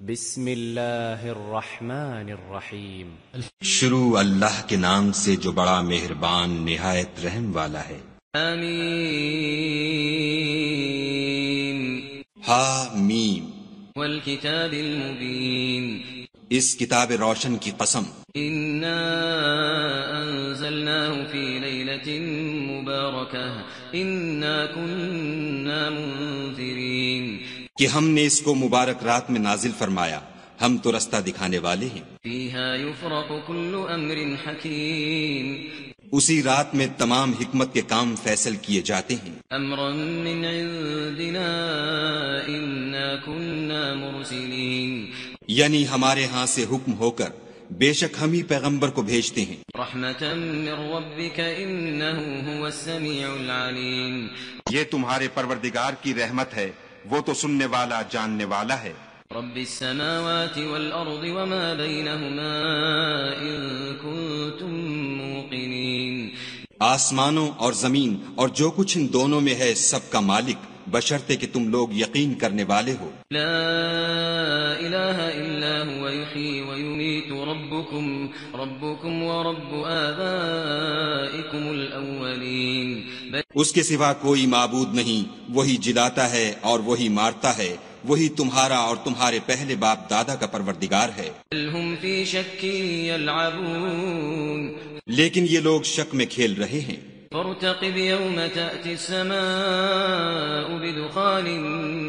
بسم اللہ الرحمن الرحیم شروع اللہ کے نام سے جو بڑا مہربان نہایت رحم والا ہے۔ آمین حامیم والکتاب المبین اس کتاب روشن کی قسم۔ انا انزلناه فی لیلۃ مبارکہ انا کننا منذرین کہ ہم نے اس کو مبارک رات میں نازل فرمایا، ہم تو رستہ دکھانے والے ہیں۔ فیہا یفرق کل امر حکیم اسی رات میں تمام حکمت کے کام فیصل کیے جاتے ہیں۔ امرا من عندنا انا کننا مرسلین یعنی ہمارے ہاں سے حکم ہو کر بے شک ہم ہی پیغمبر کو بھیجتے ہیں۔ رحمتا من ربک انہ هو السمیع العلیم یہ تمہارے پروردگار کی رحمت ہے، وہ تو سننے والا جاننے والا ہے۔ رب السماوات والارض وما بینہما ان کنتم موقنین آسمانوں اور زمین اور جو کچھ ان دونوں میں ہے سب کا مالک، بشرطے کہ تم لوگ یقین کرنے والے ہو۔ لا الہ الا هو یحیی ویمیت ربکم ورب آبائکم الاولین اس کے سوا کوئی معبود نہیں، وہی جلاتا ہے اور وہی مارتا ہے، وہی تمہارا اور تمہارے پہلے باپ دادا کا پروردگار ہے۔ بل هم فی شک یلعبون لیکن یہ لوگ شک میں کھیل رہے ہیں۔ فارتقب یوم تأتی السماء بدخان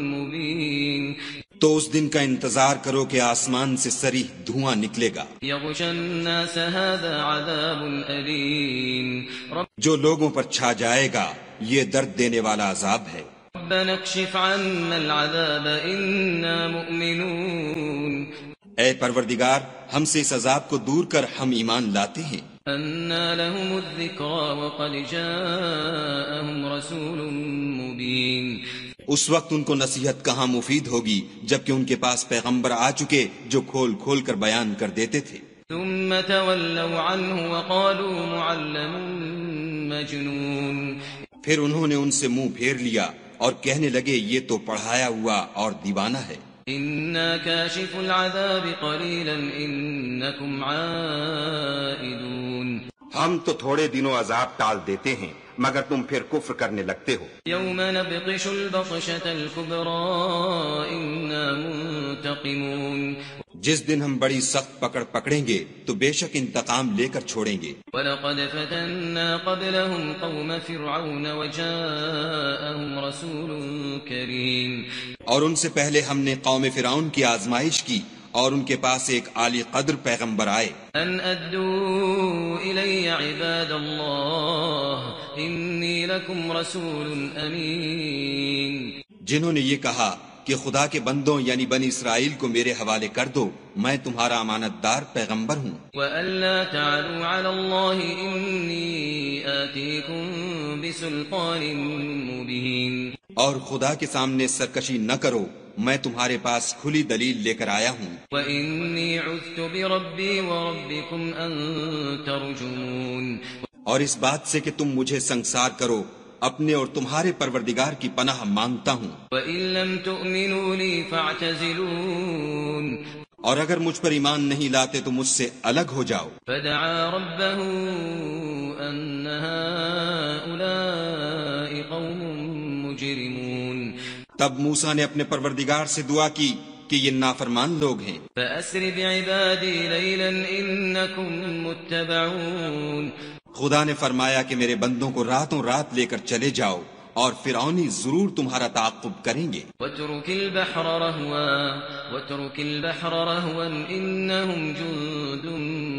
مبین تو اس دن کا انتظار کرو کہ آسمان سے صریح دھواں نکلے گا، یغشی الناس هذا عذاب علیم جو لوگوں پر چھا جائے گا، یہ درد دینے والا عذاب ہے۔ ربنا اکشف عنا العذاب انا مؤمنون اے پروردگار، ہم سے اس عذاب کو دور کر، ہم ایمان لاتے ہیں۔ انا لهم الذکرى وقد جاءهم رسول مبین اس وقت ان کو نصیحت کہاں مفید ہوگی جبکہ ان کے پاس پیغمبر آ چکے جو کھول کھول کر بیان کر دیتے تھے۔ ثم تولوا عنه وقالوا معلم مجنون پھر انہوں نے ان سے منہ پھیر لیا اور کہنے لگے یہ تو پڑھایا ہوا اور دیوانہ ہے۔ انا کاشف العذاب قلیلا انکم عائدون ہم تو تھوڑے دنوں عذاب ٹال دیتے ہیں مگر تم پھر کفر کرنے لگتے ہو۔ یوم نبطش البطشة الكبرى انا منتقمون جس دن ہم بڑی سخت پکڑ پکڑیں گے تو بے شک انتقام لے کر چھوڑیں گے۔ وَلَقَدْ فَتَنَّا قَبْلَهُمْ قَوْمَ فِرْعَوْنَ وَجَاءَهُمْ رَسُولٌ كَرِيمٌ اور ان سے پہلے ہم نے قوم فرعون کی آزمائش کی اور ان کے پاس ایک عالی قدر پیغمبر آئے۔ ان ادوا الی عباد اللہ انی لکم رسول امین جنہوں نے یہ کہا کہ خدا کے بندوں یعنی بنی اسرائیل کو میرے حوالے کر دو، میں تمہارا امانت دار پیغمبر ہوں۔ وَأَلَّا تَعْلُوا عَلَى اللَّهِ إِنِّي آتِيكُمْ بِسُلْطَانٍ مُبِينٍ اور خدا کے سامنے سرکشی نہ کرو، میں تمہارے پاس کھلی دلیل لے کر آیا ہوں۔ وَإِنِّي عُذْتُ بِرَبِّي وَرَبِّكُمْ أَن تَرْجُمُونِ اور اس بات سے کہ تم مجھے سنگسار کرو، اپنے اور تمہارے پروردگار کی پناہ مانگتا ہوں۔ وَإِن لَّمْ تُؤْمِنُوا لِي فَاعْتَزِلُونِ اور اگر مجھ پر ایمان نہیں لاتے تو مجھ سے الگ ہو جاؤ۔ فَدَعَا رَبَّهُ أَنَّ هَٰؤُلَاءِ قَوْمٌ مُجْرِمُونَ تب موسیٰ نے اپنے پروردگار سے دعا کی کہ یہ نافرمان لوگ ہیں۔ فَأَسْرِ بِعِبَادِي لَيْلًا إِنَّكُمْ مُتَّبَعُونَ خدا نے فرمایا کہ میرے بندوں کو راتوں رات لے کر چلے جاؤ اور فرعونی ضرور تمہارا تعاقب کریں گے۔ وَاتْرُكِ الْبَحْرَ رَهْوًا إِنَّهُمْ جُندٌ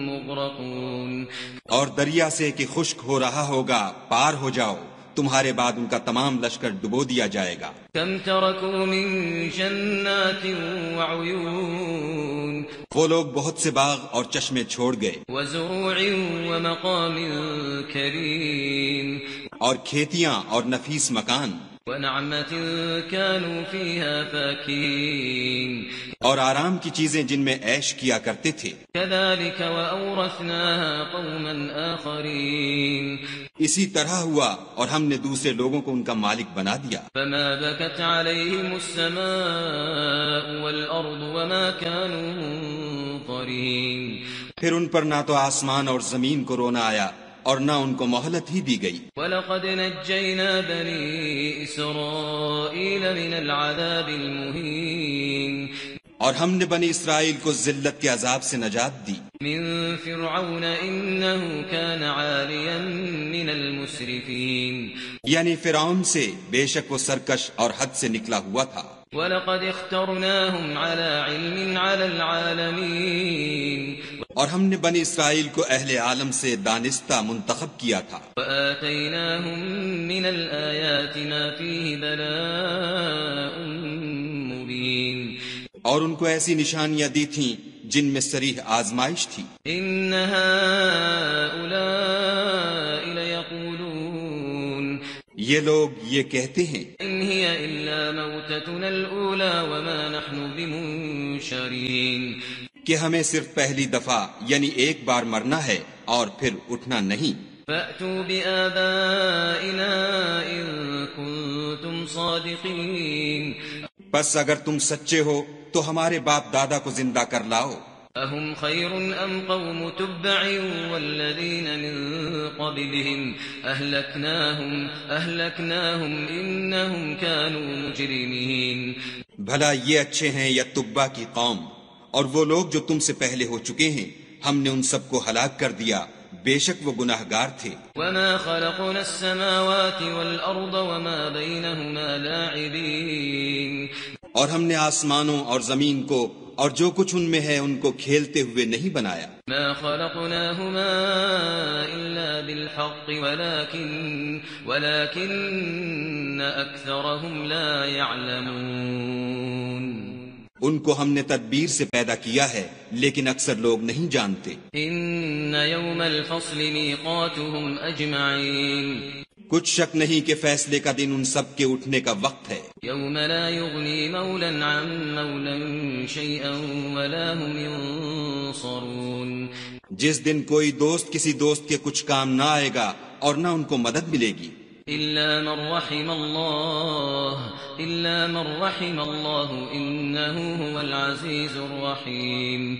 مُغْرَقُونَ اور دریا سے کہ خشک ہو رہا ہوگا پار ہو جاؤ، تمہارے بعد ان کا تمام لشکر ڈبو دیا جائے گا۔ كَمْ تَرَكُوا مِن جَنَّاتٍ وَعُيُونٍ وہ لوگ بہت سے باغ اور چشمے چھوڑ گئے وَزُرُوعٍ وَمَقَامٍ كَرِيمٍ اور کھیتیاں اور نفیس مکان وَنَعْمَةٍ كَانُوا فِيهَا فَاكِهِينَ اور آرام کی چیزیں جن میں عیش کیا کرتے تھے۔ كَذَلِكَ وَأَوْرَثْنَاهَا قَوْمًا آخَرِينَ اسی طرح ہوا اور ہم نے دوسرے لوگوں کو ان کا مالک بنا دیا. فما بكت عليهم السماء والأرض وما كانوا منظرين. پھر ان پر نہ تو آسمان اور زمین کو رونا آیا اور نہ ان کو مہلت ہی دی گئی. وَلَقَدْ نَجَّيْنَا بَنِي إِسْرَائِيلَ مِنَ الْعَذَابِ الْمُهِينِ. اور ہم نے بنی اسرائیل کو ذلت کے عذاب سے نجات دی. من فرعون إنه كان عاليا من المسرفين. یعنی فرعون سے بے شک وہ سرکش اور حد سے نکلا ہوا تھا. وَلَقَدْ اخْتَرْنَاهُمْ عَلَى عِلْمٍ عَلَى الْعَالَمِينَ. اور ہم نے بنی اسرائیل کو اہل عالم سے دانستہ منتخب کیا تھا. وَآتَيْنَاهُمْ مِنَ الْآيَاتِ مَا فِيهِ بَلَاءٌ مُبِينٌ. اور ان کو ایسی نشانیاں دی تھیں جن میں صریح آزمائش تھی. إِنَّ هَؤُلَاءِ لَيَقُولُونَ. یہ لوگ یہ کہتے ہیں إِنْ هِيَ إِلَّا مَوْتَتُنَا الْأُولَى وَمَا نَحْنُ بِمُنشَرِينَ. کہ ہمیں صرف پہلی دفعہ یعنی ایک بار مرنا ہے اور پھر اٹھنا نہیں. فَأْتُوا بِآبَائِنَا إِن كُنتُمْ صَادِقِينَ. بس اگر تم سچے ہو تو ہمارے باپ دادا کو زندہ کر لاؤ. أَهُمْ خَيْرٌ أَمْ قَوْمُ تُبَّعٍ وَالَّذِينَ مِن قَبْلِهِمْ أَهْلَكْنَاهُمْ إِنَّهُمْ كَانُوا مُجْرِمِينَ. بھلا یہ اچھے ہیں یا تبا کی قوم؟ اور وہ لوگ جو تم سے پہلے ہو چکے ہیں ہم نے ان سب کو ہلاک کر دیا، بے شک وہ گناہگار تھے. وَمَا خَلَقْنَا السَّمَاوَاتِ وَالْأَرْضَ وَمَا بَيْنَهُمَا لَاعِبِينَ. اور ہم نے آسمانوں اور زمین کو اور جو کچھ ان میں ہے ان کو کھیلتے ہوئے نہیں بنایا. مَا خَلَقْنَاهُمَا إِلَّا بِالْحَقِّ وَلَكِنَّ أَكْثَرَهُمْ لَا يَعْلَمُونَ. ان کو ہم نے تدبیر سے پیدا کیا ہے لیکن اکثر لوگ نہیں جانتے. إِنَّ يَوْمَ الْفَصْلِ مِيقَاتُهُمْ أَجْمَعِينَ. کچھ شک نہیں کہ فیصلے کا دن ان سب کے اٹھنے کا وقت ہے. يَوْمَ لَا يُغْنِي مَوْلًى عَن مَوْلًى شَيْئًا وَلَا هُمْ يُنصَرُونَ. جس دن کوئی دوست کسی دوست کے کچھ کام نہ آئے گا اور نہ ان کو مدد ملے گی. إِلَّا مَن رَّحِمَ اللَّهُ إِنَّهُ هُوَ الْعَزِيزُ الرَّحِيمُ.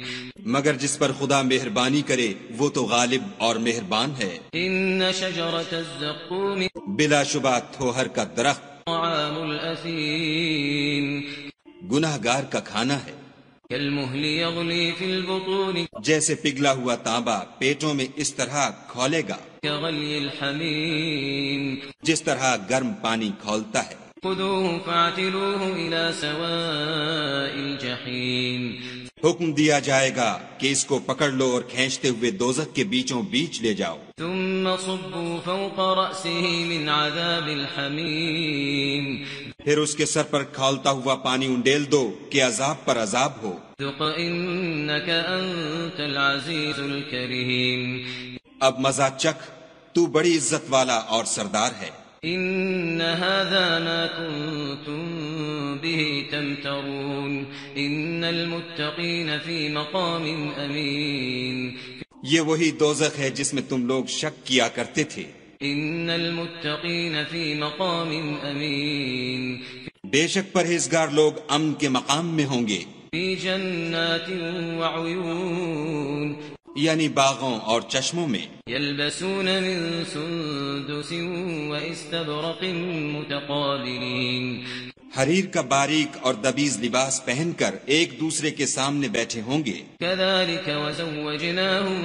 مگر جس پر خدا مہربانی کرے وہ تو غالب اور مہربان ہے. إِنَّ شَجَرَةَ الزَّقُّومِ بلا شبہ تھوہر کا درخت طَعَامُ الْأَثِيمِ. گناہگار کا کھانا ہے. كَالْمُهْلِ يَغْلِي فِي الْبُطُونِ جیسے پگھلا ہوا تانبا پیٹوں میں اس طرح کھولے گا كَغَلْيِ الْحَمِيمِ. جس طرح گرم پانی کھولتا ہے. خُذُوهُ فَاعْتِلُوهُ إِلَى سَوَاءِ الْجَحِيمِ. حکم دیا جائے گا کہ اس کو پکڑ لو اور کھینچتے ہوئے دوزخ کے بیچوں بیچ لے جاؤ. ثُمَّ صُبُّوا فَوْقَ رَأْسِهِ مِنْ عَذَابِ الْحَمِيمِ. پھر اس کے سر پر کھولتا ہوا پانی انڈیل دو کہ عذاب پر عذاب ہو. ذُقْ إِنَّكَ أَنْتَ الْعَزِيزُ الْكَرِيمُ. اب مزہ چکھ، تو بڑی عزت والا اور سردار ہے. إِنَّ هَذَا مَا كُنْتُمْ بِهِ تَمْتَرُونَ. إِنَّ الْمُتَّقِينَ فِي مَقَامٍ أَمِينٍ. یہ وہی دوزخ ہے جس میں تم لوگ شک کیا کرتے تھے. إِنَّ الْمُتَّقِينَ فِي مَقَامٍ أَمِينٍ. بے شک پرہیزگار لوگ امن کے مقام میں ہوں گے. فِي جَنَّاتٍ وَعُيُونٍ. یعنی باغوں اور چشموں میں. يَلْبَسُونَ مِن سُندُسٍ وَإِسْتَبْرَقٍ مُتَقَابِلِينَ. حریر کا باریک اور دبیز لباس پہن کر ایک دوسرے کے سامنے بیٹھے ہوں گے. كَذَلِكَ وَزَوَّجْنَاهُم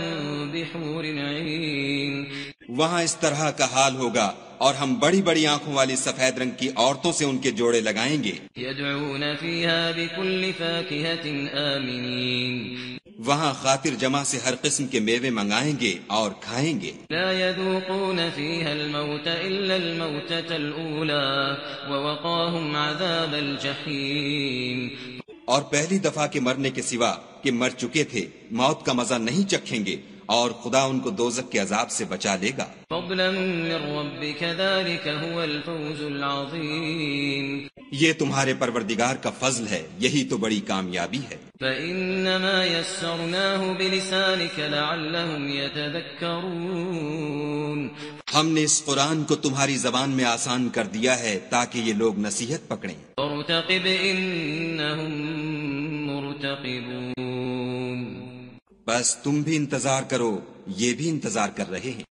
بِحُورٍ عِينٍ. وہاں اس طرح کا حال ہوگا اور ہم بڑی بڑی آنکھوں والی سفید رنگ کی عورتوں سے ان کے جوڑے لگائیں گے. يَدْعُونَ فِيهَا بِكُلِّ فَاكِهَةٍ آمِنِينَ. وہاں خاطر جمع سے ہر قسم کے میوے منگائیں گے اور کھائیں گے. لا يذوقون فيها الموت إلا الموتة الأولى ووقاهم عذاب الجحيم. اور پہلی دفعہ کے مرنے کے سوا کہ مر چکے تھے موت کا مزہ نہیں چکھیں گے اور خدا ان کو دوزخ کے عذاب سے بچا لے گا. فضلا من ربك ذلك هو الفوز العظيم. یہ تمہارے پروردگار کا فضل ہے، یہی تو بڑی کامیابی ہے. فإنما يسرناه بلسانك لعلهم يتذكرون. ہم نے اس قرآن کو تمہاری زبان میں آسان کر دیا ہے تاکہ یہ لوگ نصیحت پکڑیں۔ فارتقب انہم مرتقبون، بس تم بھی انتظار کرو، یہ بھی انتظار کر رہے ہیں۔